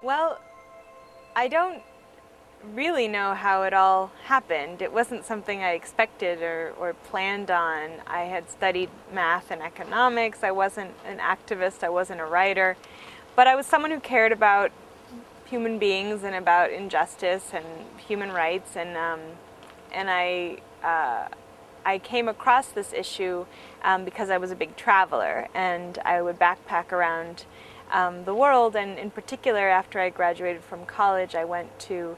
Well, I don't really know how it all happened. It wasn't something I expected or planned on. I had studied math and economics. I wasn't an activist. I wasn't a writer. But I was someone who cared about human beings and about injustice and human rights. And I came across this issue because I was a big traveler, and I would backpack around the world. And in particular, after I graduated from college, I went to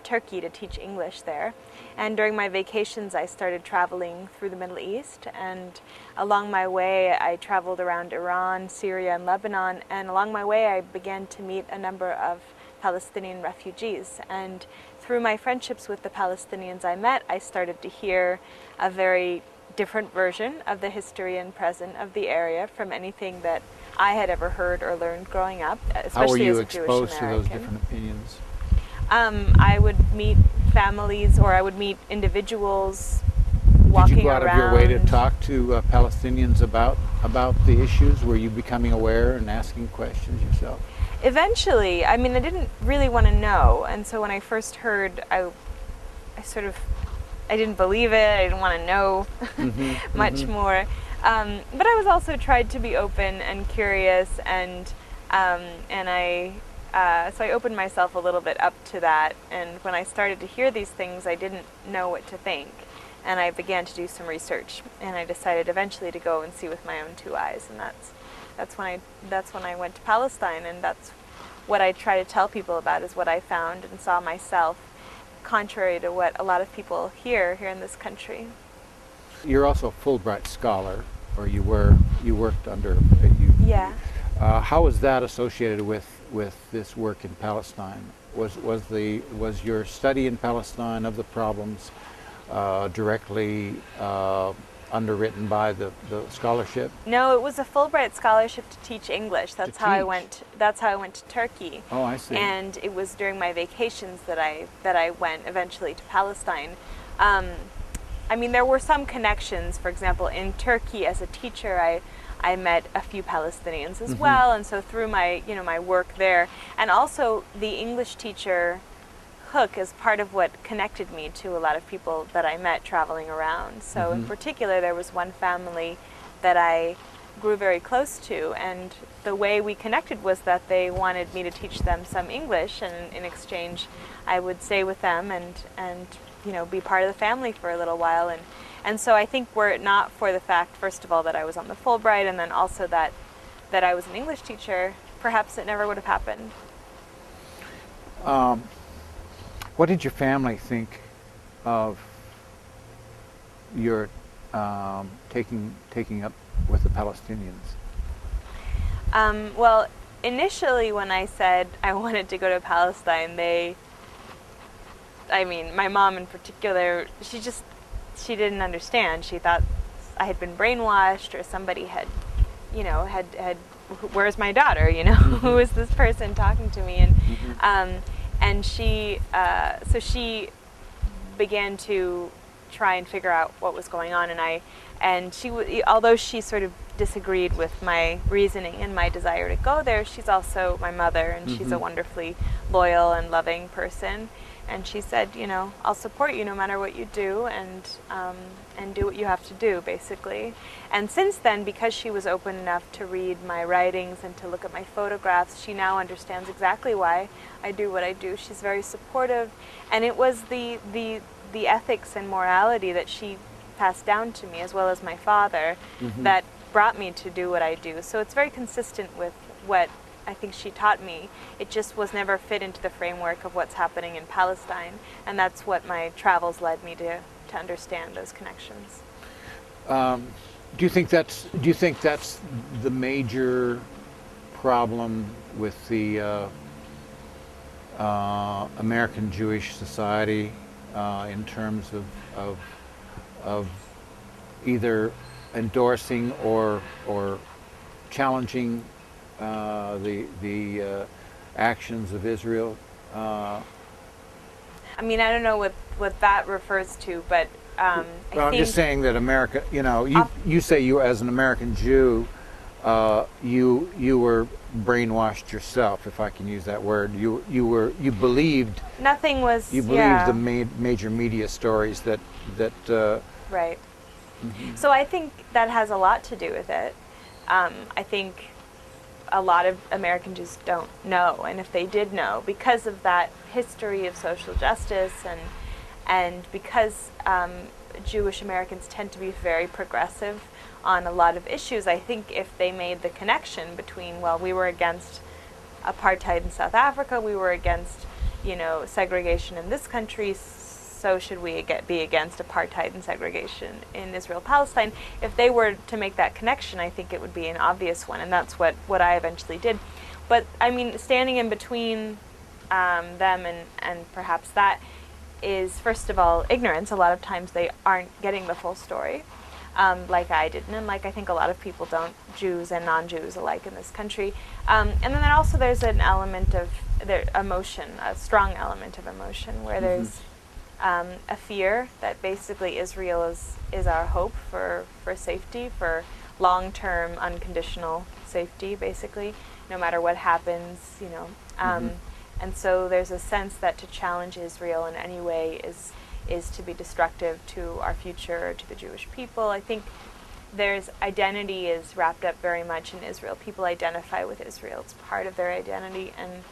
Turkey to teach English there. And during my vacations, I started traveling through the Middle East. And along my way, I traveled around Iran, Syria, and Lebanon. And along my way, I began to meet a number of Palestinian refugees. And through my friendships with the Palestinians I met, I started to hear a very different version of the history and present of the area from anything that I had ever heard or learned growing up, especially as a Jewish American. How were you exposed to those different opinions? I would meet families, or I would meet individuals walking around. Did you go out of your way to talk to Palestinians about the issues? Were you becoming aware and asking questions yourself? Eventually. I mean, I didn't really want to know, and so when I first heard, I didn't believe it. I didn't want to know much more. But I was also tried to be open and curious, and so I opened myself a little bit up to that. And when I started to hear these things, I didn't know what to think, and I began to do some research. And I decided eventually to go and see with my own two eyes, and that's when I went to Palestine, and that's what I try to tell people about, is what I found and saw myself, contrary to what a lot of people here in this country. You're also a Fulbright scholar, or you worked under you. Yeah. How was that associated with this work in Palestine? Was your study in Palestine of the problems directly underwritten by the scholarship? No, it was a Fulbright scholarship to teach English. That's how I went to Turkey. Oh, I see. And it was during my vacations that I went eventually to Palestine. I mean, there were some connections. For example, in Turkey as a teacher, I met a few Palestinians as well, and so through my work there, and also the English teacher hook is part of what connected me to a lot of people that I met traveling around. So in particular, there was one family that I grew very close to, and the way we connected was that they wanted me to teach them some English, and in exchange I would stay with them and be part of the family for a little while. And so I think were it not for the fact, first of all, that I was on the Fulbright, and then also that I was an English teacher, perhaps it never would have happened. What did your family think of your taking up with the Palestinians? Well, initially when I said I wanted to go to Palestine, my mom in particular, she didn't understand. She thought I had been brainwashed, or somebody had where's my daughter? Who is this person talking to me? And she began to try and figure out what was going on. And she, although she sort of disagreed with my reasoning and my desire to go there, she's also my mother, and she's a wonderfully loyal and loving person. And she said, I'll support you no matter what you do, and do what you have to do, basically. And since then, because she was open enough to read my writings and to look at my photographs, she now understands exactly why I do what I do. She's very supportive, and it was the ethics and morality that she passed down to me, as well as my father, that brought me to do what I do. So it's very consistent with what I think she taught me. It just was never fit into the framework of what's happening in Palestine, and that's what my travels led me to understand, those connections. Do you think that's the major problem with the American Jewish society in terms of either endorsing or challenging the actions of Israel? I don't know what that refers to, but I'm just saying that America, you say you as an American Jew, you were brainwashed yourself, if I can use that word. You believed Nothing was. you believed Yeah. the major media stories that Right. So I think that has a lot to do with it. I think a lot of American Jews don't know, and if they did know, because of that history of social justice, and because Jewish Americans tend to be very progressive on a lot of issues, I think if they made the connection between, well, we were against apartheid in South Africa, we were against, segregation in this country, so should we be against apartheid and segregation in Israel-Palestine? If they were to make that connection, I think it would be an obvious one, and that's what I eventually did. But, I mean, standing in between them and perhaps that is, first of all, ignorance. A lot of times they aren't getting the full story, like I didn't, and like I think a lot of people don't, Jews and non-Jews alike in this country. And then also there's an element of emotion, a strong element of emotion, where there's a fear that basically Israel is our hope for safety, for long-term unconditional safety, basically, no matter what happens, And so there's a sense that to challenge Israel in any way is to be destructive to our future, to the Jewish people. I think there's identity is wrapped up very much in Israel. People identify with Israel. It's part of their identity, and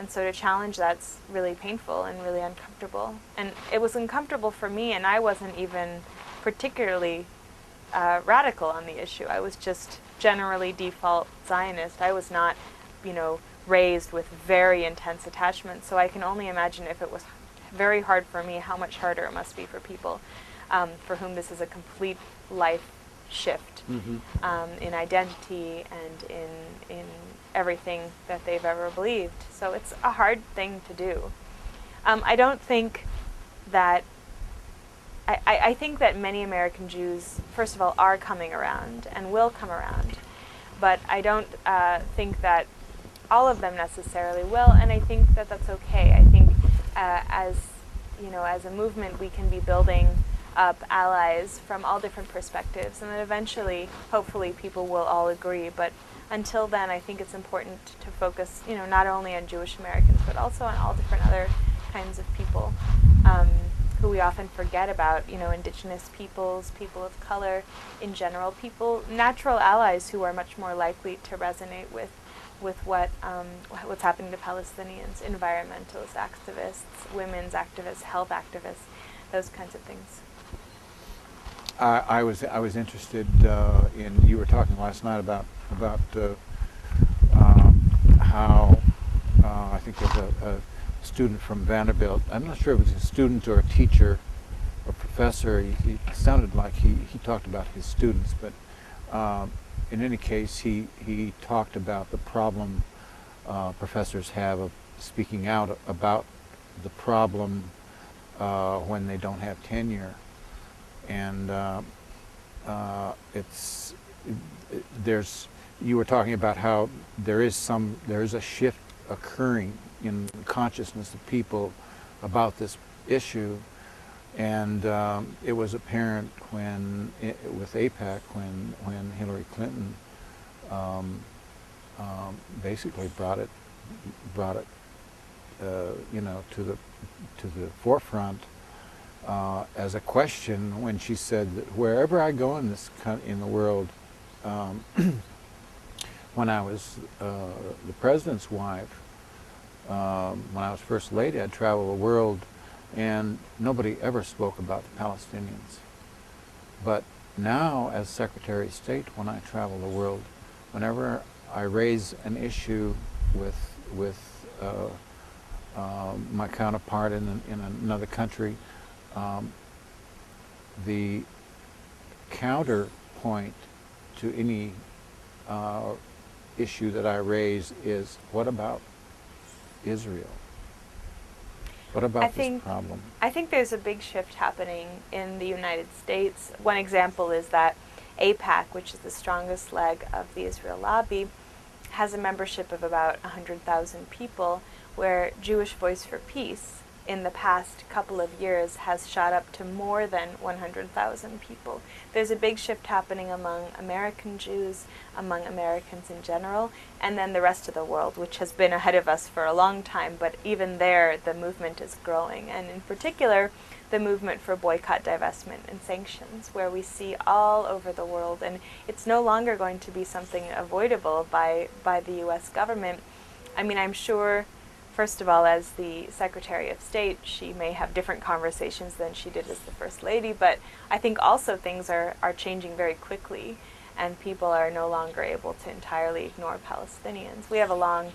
so to challenge that's really painful and really uncomfortable. And it was uncomfortable for me, and I wasn't even particularly radical on the issue. I was just generally default Zionist. I was not, raised with very intense attachment, so I can only imagine if it was very hard for me, how much harder it must be for people for whom this is a complete life shift in identity and in everything that they've ever believed. So it's a hard thing to do. I don't think that I think that many American Jews, first of all, are coming around and will come around, but I don't think that all of them necessarily will, and I think that that's okay. I think as a movement, we can be building up allies from all different perspectives, and then eventually, hopefully, people will all agree. But until then, I think it's important to focus, not only on Jewish Americans, but also on all different other kinds of people who we often forget about, indigenous peoples, people of color in general, natural allies who are much more likely to resonate with what's happening to Palestinians, environmentalist activists, women's activists, health activists, those kinds of things. I was interested in, you were talking last night about how I think there's a student from Vanderbilt. I'm not sure if it was a student or a teacher or professor. He sounded like he talked about his students, but in any case, he talked about the problem professors have of speaking out about the problem when they don't have tenure, and you were talking about how there is a shift occurring in consciousness of people about this issue. And it was apparent with AIPAC when Hillary Clinton basically brought it to the forefront as a question when she said that wherever I go in the world, when I was the president's wife, when I was First Lady, I'd travel the world. And nobody ever spoke about the Palestinians. But now, as Secretary of State, when I travel the world, whenever I raise an issue with my counterpart in another country, the counterpoint to any issue that I raise is, what about Israel? What about this problem? I think there's a big shift happening in the United States. One example is that AIPAC, which is the strongest leg of the Israel lobby, has a membership of about 100,000 people, where Jewish Voice for Peace, in the past couple of years has shot up to more than 100,000 people. There's a big shift happening among American Jews, among Americans in general, and then the rest of the world, which has been ahead of us for a long time, but even there the movement is growing, and in particular the movement for boycott, divestment, and sanctions, where we see all over the world, and it's no longer going to be something avoidable by the U.S. government. I mean, I'm sure, first of all, as the Secretary of State, she may have different conversations than she did as the First Lady, but I think also things are changing very quickly, and people are no longer able to entirely ignore Palestinians. We have a long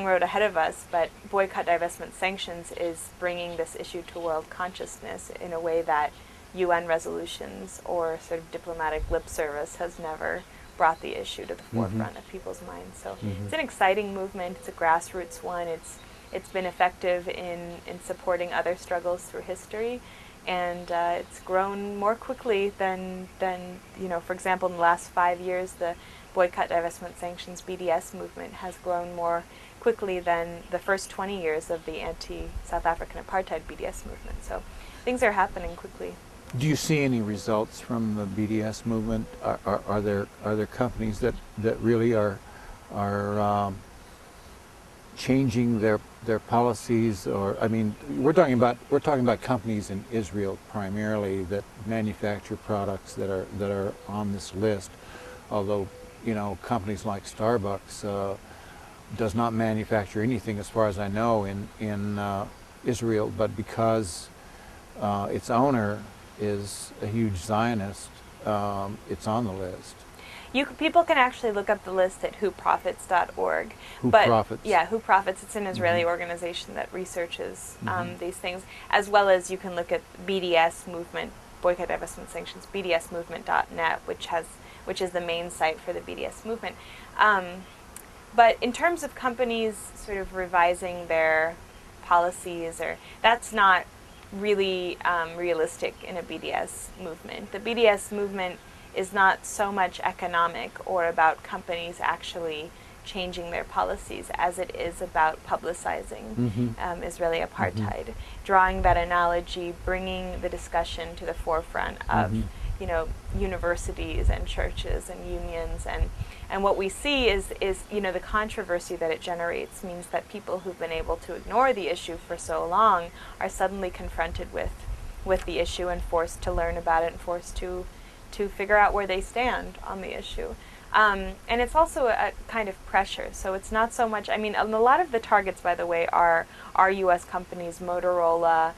road ahead of us, but boycott, divestment, sanctions is bringing this issue to world consciousness in a way that UN resolutions or sort of diplomatic lip service has never brought the issue to the forefront of people's minds. So it's an exciting movement. It's a grassroots one. It's been effective in supporting other struggles through history, and it's grown more quickly than for example, in the last 5 years, the boycott, divestment, sanctions (BDS) movement has grown more quickly than the first 20 years of the anti-South African apartheid BDS movement. So things are happening quickly. Do you see any results from the BDS movement? Are there companies that really are changing their policies? Or, I mean, we're talking about companies in Israel primarily that manufacture products that are on this list. Although, companies like Starbucks does not manufacture anything, as far as I know, in Israel, but because its owner is a huge Zionist, it's on the list. People can actually look up the list at whoprofits.org. Who Profits? Yeah, Who Profits. It's an Israeli organization that researches these things, as well as you can look at BDS movement, boycott, divestment, sanctions, bdsmovement.net, which is the main site for the BDS movement. But in terms of companies sort of revising their policies, that's not really realistic in a BDS movement. The BDS movement is not so much economic or about companies actually changing their policies as it is about publicizing Israeli apartheid, drawing that analogy, bringing the discussion to the forefront of universities and churches and unions, and what we see is the controversy that it generates means that people who've been able to ignore the issue for so long are suddenly confronted with the issue and forced to learn about it and forced to figure out where they stand on the issue. And it's also a kind of pressure. So it's not so much, I mean, a lot of the targets, by the way, are U.S. companies. Motorola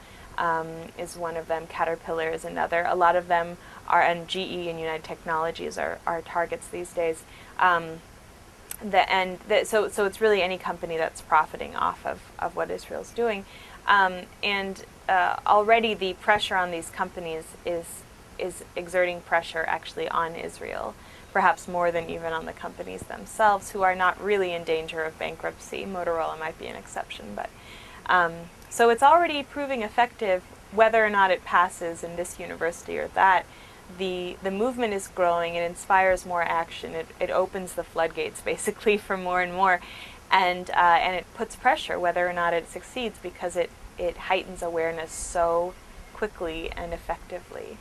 is one of them. Caterpillar is another. A lot of them are, and GE and United Technologies are targets these days. So it's really any company that's profiting off of what Israel's doing. Already the pressure on these companies is exerting pressure actually on Israel, perhaps more than even on the companies themselves, who are not really in danger of bankruptcy. Motorola might be an exception, but so it's already proving effective. Whether or not it passes in this university or that, the movement is growing. It inspires more action. It opens the floodgates basically for more and more, and it puts pressure whether or not it succeeds, because it heightens awareness so quickly and effectively.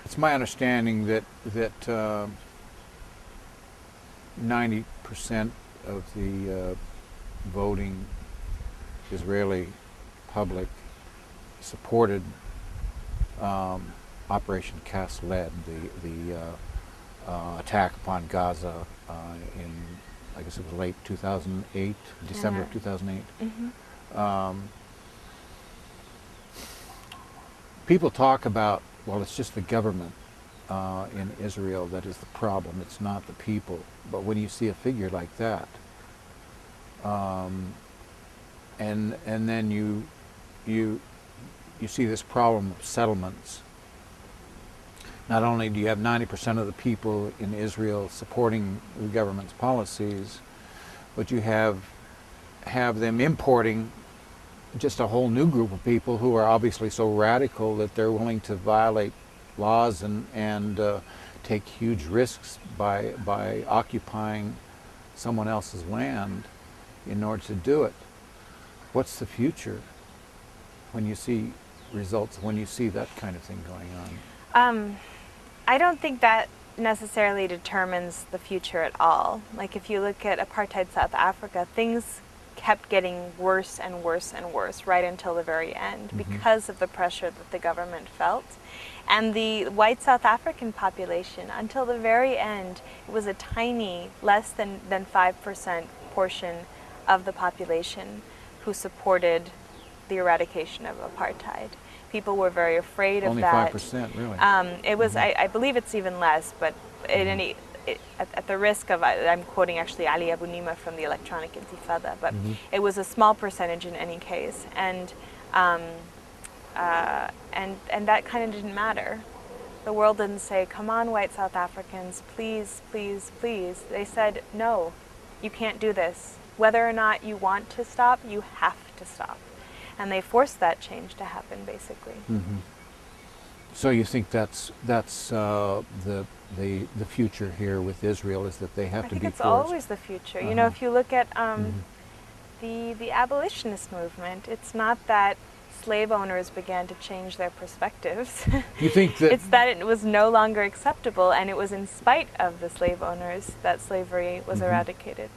It's my understanding that 90% of the voting Israeli public supported Operation Cast Lead, the attack upon Gaza in, I guess it was late 2008, December of 2008. People talk about, well, it's just the government in Israel that is the problem. It's not the people. But when you see a figure like that, and then you see this problem of settlements. Not only do you have 90% of the people in Israel supporting the government's policies, but you have them importing just a whole new group of people who are obviously so radical that they're willing to violate laws and take huge risks by occupying someone else's land in order to do it. What's the future when you see results, when you see that kind of thing going on? I don't think that necessarily determines the future at all. Like if you look at apartheid South Africa, things kept getting worse and worse and worse right until the very end because of the pressure that the government felt. And the white South African population, until the very end, it was a tiny, less than 5% portion of the population who supported the eradication of apartheid. People were very afraid of that. Only 5%, really? It was, I believe it's even less, but at the risk of, I'm quoting actually Ali Abu Nima from the Electronic Intifada, but it was a small percentage in any case, and that kind of didn't matter. The world didn't say, come on, white South Africans, please, please, please. They said, no, you can't do this. Whether or not you want to stop, you have to stop. And they forced that change to happen, basically. So you think that's the future here with Israel, is that they have to be forced? I think it's always the future. You know, if you look at the abolitionist movement, it's not that slave owners began to change their perspectives. You think that it's that it was no longer acceptable, and it was in spite of the slave owners that slavery was eradicated.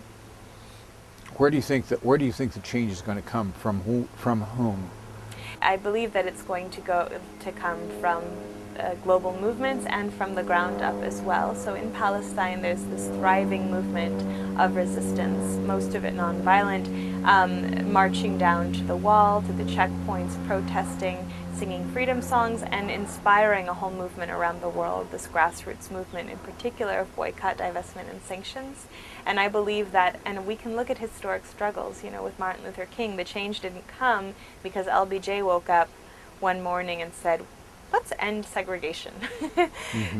Where do you think the change is going to come from? From whom? I believe that it's going to come from global movements and from the ground up as well. So in Palestine, there's this thriving movement of resistance, most of it nonviolent, marching down to the wall, to the checkpoints, protesting, singing freedom songs, and inspiring a whole movement around the world, this grassroots movement in particular of boycott, divestment, and sanctions. And I believe that, and we can look at historic struggles, you know, with Martin Luther King, the change didn't come because LBJ woke up one morning and said, let's end segregation.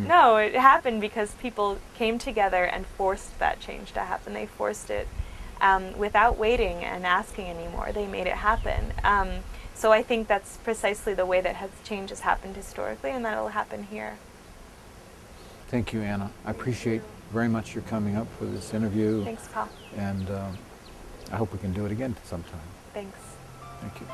No, it happened because people came together and forced that change to happen. They forced it without waiting and asking anymore. They made it happen. So I think that's precisely the way that change has happened historically, and that'll happen here. Thank you, Anna. I appreciate very much your coming up for this interview. Thanks, Paul. And I hope we can do it again sometime. Thanks. Thank you.